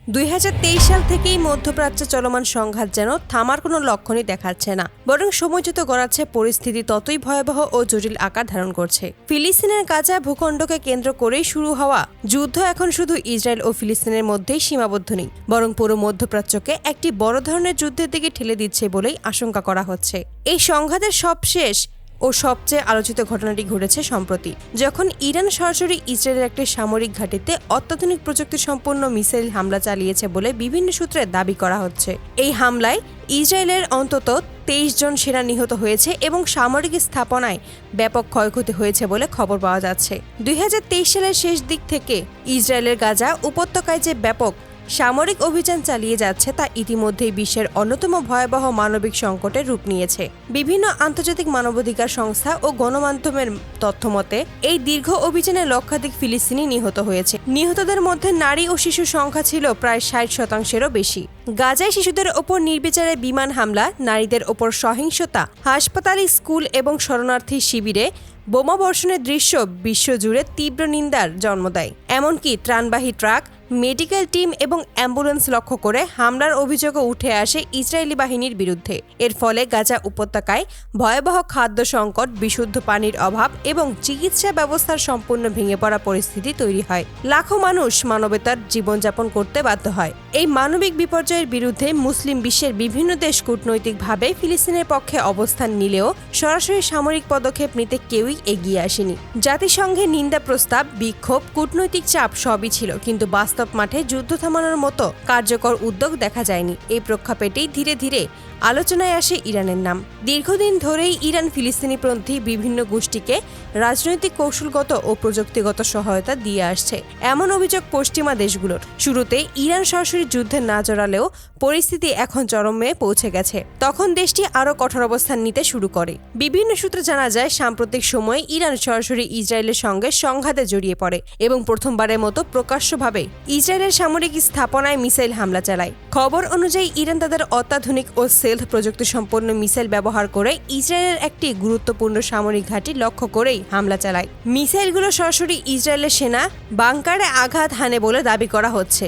2023 সাল থেকেই মধ্যপ্রাচ্যে চলমান সংঘাত যেন থামার কোনো লক্ষণই দেখাচ্ছে না, বরং সময় যত গড়াচ্ছে পরিস্থিতি ততই ভয়াবহ ও জটিল আকার ধারণ করছে। ফিলিস্তিনের গাজা ভূখণ্ডকে কেন্দ্র করেই শুরু হওয়া যুদ্ধ এখন শুধু ইসরায়েল ও ফিলিস্তিনের মধ্যেই সীমাবদ্ধ নেই, বরং পুরো মধ্যপ্রাচ্যকে একটি বড় ধরনের যুদ্ধের দিকে ঠেলে দিচ্ছে বলেই আশঙ্কা করা হচ্ছে। এই সংঘাতের সবশেষ ও সবচেয়ে আলোচিত ঘটনাটি ঘটেছে সম্প্রতি, যখন ইরান সরাসরি ইসরায়েলের একটি সামরিক ঘাঁটিতে অত্যাধুনিক প্রযুক্তি সম্পন্ন মিসাইল হামলা চালিয়েছে বলে বিভিন্ন সূত্রে দাবি করা হচ্ছে। এই হামলায় ইসরায়েলের অন্তত 23 জন সেনা নিহত হয়েছে এবং সামরিক স্থাপনায় ব্যাপক ক্ষয়ক্ষতি হয়েছে বলে খবর পাওয়া যাচ্ছে। 2023 সালের শেষ দিক থেকে ইসরায়েলের গাজা উপত্যকায় যে ব্যাপক সামরিক অভিযান চালিয়ে যাচ্ছে তা ইতিমধ্যেই বিশ্বের অন্যতম ভয়াবহ মানবিক সংকটের রূপ নিয়েছে। বিভিন্ন আন্তর্জাতিক মানবাধিকার সংস্থা ও গণমাধ্যমের তথ্যমতে এই দীর্ঘ অভিযানে লক্ষাধিক ফিলিস্তিনি নিহত হয়েছে। নিহতদের মধ্যে নারী ও শিশুর সংখ্যা ছিল প্রায় 60%-এরও বেশি। গাজায় শিশুদের ওপর নির্বিচারে বিমান হামলা, নারীদের ওপর সহিংসতা, হাসপাতাল, স্কুল এবং শরণার্থী শিবিরে বোমা বর্ষণের দৃশ্য বিশ্বজুড়ে তীব্র নিন্দার জন্ম দেয়। এমনকি ত্রাণবাহী ট্রাক, মেডিকেল টিম এবং অ্যাম্বুলেন্স লক্ষ্য করে হামলার অভিযোগও উঠে আসে ইসরায়েলি বাহিনীর বিরুদ্ধে। এর ফলে গাজা উপত্যকায় ভয়াবহ খাদ্য সংকট, বিশুদ্ধ পানির অভাব এবং চিকিৎসা ব্যবস্থার সম্পূর্ণ ভেঙে পড়া পরিস্থিতি তৈরি হয়। লাখো মানুষ মানবতার জীবনযাপন করতে বাধ্য হয়। এই মানবিক বিপর্যয়ের বিরুদ্ধে মুসলিম বিশ্বের বিভিন্ন দেশ কূটনৈতিকভাবে ফিলিস্তিনের পক্ষে অবস্থান নিলেও সরাসরি সামরিক পদক্ষেপ নিতে কেউই এগিয়ে আসেনি। জাতিসংঘের নিন্দা প্রস্তাব, বিক্ষোভ, কূটনৈতিক চাপ সবই ছিল, কিন্তু বাস্তব মাঠে যুদ্ধ থামানোর মতো কার্যকর উদ্যোগ দেখা যায়নি। এই প্রেক্ষাপটেই ধীরে ধীরে আলোচনায় আসে ইরানের নাম। দীর্ঘদিন ধরেই ইরান ফিলিস্তিনিপন্থী বিভিন্ন গোষ্ঠীকে রাজনৈতিক, কৌশলগত ও প্রযুক্তিগত সহায়তা দিয়ে আসছে, এমন অভিযোগ পশ্চিমা দেশগুলোর। শুরুতে ইরান সরাসরি যুদ্ধে না জড়ালেও পরিস্থিতি এখন চরমে পৌঁছে গেছে। তখন দেশটি আরও কঠোর অবস্থান নিতে শুরু করে। বিভিন্ন সূত্রে জানা যায়, সাম্প্রতিক সময়ে ইরান সরাসরি ইসরায়েলের সঙ্গে সংঘাতে জড়িয়ে পড়ে এবং প্রথমবারের মতো প্রকাশ্যভাবে ইসরায়েলের সামরিক স্থাপনায় মিসাইল হামলা চালায়। খবর অনুযায়ী ইরান তাদের অত্যাধুনিক ও সেলফ প্রযুক্তি সম্পন্ন মিসাইল ব্যবহার করে ইসরায়েলের একটি গুরুত্বপূর্ণ সামরিক ঘাঁটি লক্ষ্য করেই হামলা চালায়। মিসাইলগুলো সরাসরি ইসরায়েলের সেনা বাংকারে আঘাত হানে বলে দাবি করা হচ্ছে।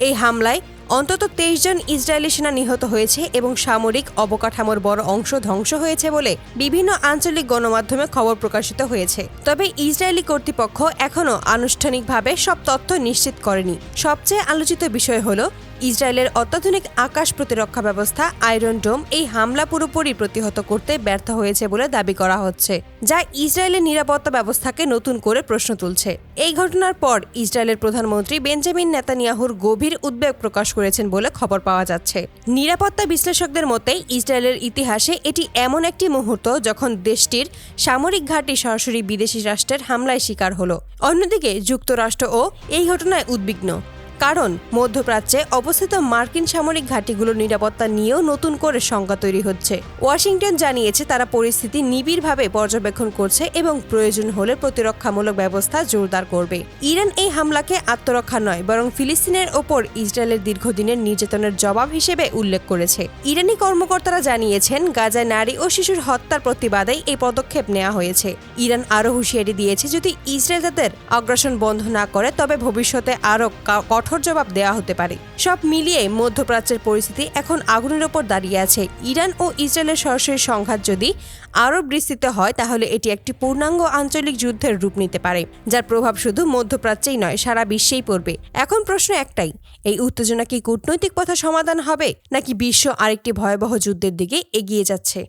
এই হামলায় অন্তত 23 জন ইসরায়েলি সেনা নিহত হয়েছে এবং সামরিক অবকাঠামোর বড় অংশ ধ্বংস হয়েছে বলে বিভিন্ন আঞ্চলিক গণমাধ্যমে খবর প্রকাশিত হয়েছে। তবে ইসরায়েলি কর্তৃপক্ষ এখনও আনুষ্ঠানিকভাবে সব তথ্য নিশ্চিত করেনি। সবচেয়ে আলোচিত বিষয় হলো ইসরায়েলের অত্যাধুনিক আকাশ প্রতিরক্ষা ব্যবস্থা আয়রন ডোম এই হামলা পুরোপুরি প্রতিহত করতে ব্যর্থ হয়েছে বলে দাবি করা হচ্ছে, যা ইসরায়েলের নিরাপত্তা ব্যবস্থাকে নতুন করে প্রশ্ন তুলছে। এই ঘটনার পর ইসরায়েলের প্রধানমন্ত্রী বেঞ্জামিন নেতানিয়াহুর গভীর উদ্বেগ প্রকাশ করেছেন বলে খবর পাওয়া যাচ্ছে। নিরাপত্তা বিশ্লেষকদের মতে ইসরায়েলের ইতিহাসে এটি এমন একটি মুহূর্ত যখন দেশটির সামরিক ঘাঁটি সরাসরি বিদেশি রাষ্ট্রের হামলায় শিকার হলো। অন্যদিকে যুক্তরাষ্ট্রও এই ঘটনায় উদ্বিগ্ন, কারণ মধ্যপ্রাচ্যে অবস্থিত মার্কিন সামরিক ঘাঁটিগুলোর নিরাপত্তা নিয়েও নতুন করে শঙ্কা তৈরি হচ্ছে। ওয়াশিংটন জানিয়েছে তারা পরিস্থিতি নিবিড়ভাবে পর্যবেক্ষণ করছে এবং প্রয়োজন হলে প্রতিরক্ষামূলক ব্যবস্থা জোরদার করবে। ইরান এই হামলাকে আত্মরক্ষা নয়, বরং ফিলিস্তিনের ওপর ইসরায়েলের দীর্ঘদিনের নির্যাতনের জবাব হিসেবে উল্লেখ করেছে। ইরানি কর্মকর্তারা জানিয়েছেন, গাজায় নারী ও শিশুর হত্যার প্রতিবাদেই এই পদক্ষেপ নেওয়া হয়েছে। ইরান আরও হুঁশিয়ারি দিয়েছে, যদি ইসরায়েল তাদের আগ্রাসন বন্ধ না করে তবে ভবিষ্যতে আরও কঠোর জবাব দেওয়া হতে পারে। সব মিলিয়ে মধ্যপ্রাচ্যের পরিস্থিতি এখন আগুনের ওপর দাঁড়িয়ে আছে। ইরান ও ইসরায়েলের সরাসরি সংঘাত যদি আরও বিস্তৃত হয় তাহলে এটি একটি পূর্ণাঙ্গ আঞ্চলিক যুদ্ধের রূপ নিতে পারে, যার প্রভাব শুধু মধ্যপ্রাচ্যেই নয়, সারা বিশ্বেই পড়বে। এখন প্রশ্ন একটাই, এই উত্তেজনা কি কূটনৈতিক পথে সমাধান হবে নাকি বিশ্ব আরেকটি ভয়াবহ যুদ্ধের দিকে এগিয়ে যাচ্ছে?